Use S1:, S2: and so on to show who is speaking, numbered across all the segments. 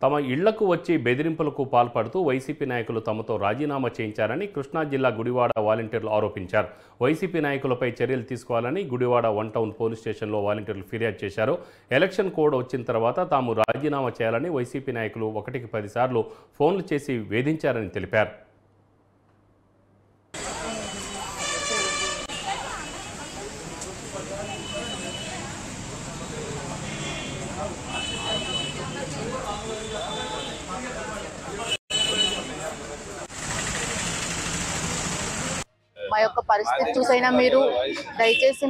S1: తమ ఇళ్లకు వచ్చి బెదిరింపులకు పాల్పడుతూ వైసీపీ నాయకులు తమతో రాజీనామా చేయించారని కృష్ణా జిల్లా గుడివాడ వాలంటీర్లు ఆరోపించారు. వైసీపీ నాయకులపై చర్యలు తీసుకోవాలని గుడివాడ 1 టౌన్ పోలీస్ స్టేషన్లో వాలంటీర్లు ఫిర్యాదు చేశారు. ఎలక్షన్ కోడ్ వచ్చిన తర్వాత తాము రాజీనామా చేయాలని వైసీపీ నాయకులు 1కి 10 సార్లు ఫోన్లు చేసి వేధించారని తెలిపారు.
S2: మా యొక్క పరిస్థితి చూసైనా మీరు దయచేసి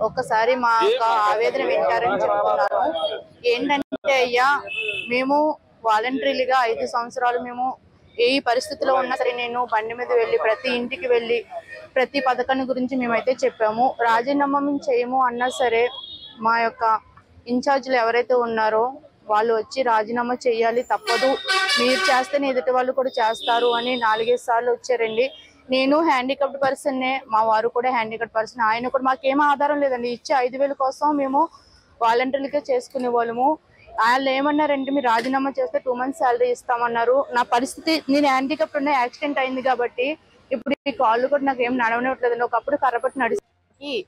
S2: ఒక్కసారి మా యొక్క ఆవేదన వింటారని చెప్తున్నాను. ఏంటంటే అయ్యా, మేము వాలంటరీలుగా 5 సంవత్సరాలు మేము ఏ పరిస్థితిలో ఉన్నా సరే నేను బండి మీద వెళ్ళి ప్రతి ఇంటికి వెళ్ళి ప్రతి పథకాన్ని గురించి మేమైతే చెప్పాము. రాజీనామా మేము చేయము అన్నా సరే మా యొక్క ఇన్ఛార్జీలు ఎవరైతే ఉన్నారో వాళ్ళు వచ్చి రాజీనామా చేయాలి, తప్పదు, మీరు చేస్తేనే ఎదుటి వాళ్ళు కూడా చేస్తారు అని 4-5 సార్లు వచ్చారండి. నేను హ్యాండిక్యాప్డ్ పర్సన్నే, మా వారు కూడా హ్యాండిక్యాప్డ్ పర్సన్. ఆయన కూడా మాకేం ఆధారం లేదండి. ఇచ్చే 5,000 కోసం మేము వాలంటీర్లుగా చేసుకునే వాళ్ళము. వాళ్ళు ఏమన్నారంటే మీరు రాజీనామా చేస్తే 2 months శాలరీ ఇస్తామన్నారు. నా పరిస్థితి, నేను హ్యాండిక్యాప్డ్ ఉన్న యాక్సిడెంట్ అయింది కాబట్టి ఇప్పుడు ఈ కాళ్ళు కూడా నాకు ఏం నడవనివ్వట్లేదండి. ఒకప్పుడు కర్రపట్టి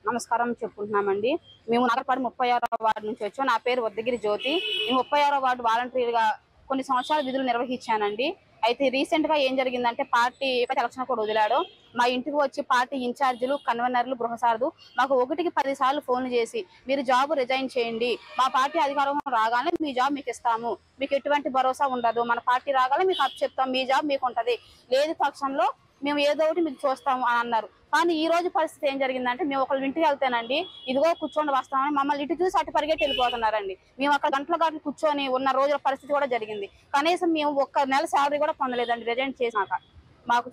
S3: నమస్కారం చెప్పుకుంటున్నామండి. మేము నగరపాడు 36వ వార్డు నుంచి వచ్చాం. నా పేరు వద్దగిరి జ్యోతి. నేను 36వ వార్డు వాలంటీర్గా కొన్ని సంవత్సరాల విధులు నిర్వహించానండి. అయితే రీసెంట్ గా ఏం జరిగిందంటే పార్టీ ఎలక్షన్ కూడా వదిలాడు. మా ఇంటికి వచ్చి పార్టీ ఇన్ఛార్జీలు, కన్వీనర్లు, గృహసారథులు మాకు 1కి 10 సార్లు ఫోన్లు చేసి మీరు జాబ్ రిజైన్ చేయండి, మా పార్టీ అధికారం రాగానే మీ జాబ్ మీకు ఇస్తాము, మీకు ఎటువంటి భరోసా ఉండదు, మన పార్టీ రాగానే మీకు అప్పు చెప్తాం, మీ జాబ్ మీకు ఉంటది, లేదు పక్షంలో మేము ఏదో ఒకటి మీకు చూస్తాము అని అన్నారు. కానీ ఈ రోజు పరిస్థితి ఏం జరిగిందంటే మేము ఒకళ్ళ ఇంటికి వెళ్తేనండి ఇదిగో కూర్చొని వస్తామని మమ్మల్ని ఇటు చూసి అటు పరిగెట్టి వెళ్ళిపోతున్నారండి. మేము అక్కడ గంటలు కూర్చొని ఉన్న రోజుల పరిస్థితి కూడా జరిగింది. కనీసం మేము 1 నెల శాలరీ కూడా పొందలేదండి రిజైన్ చేసినాక. మాకు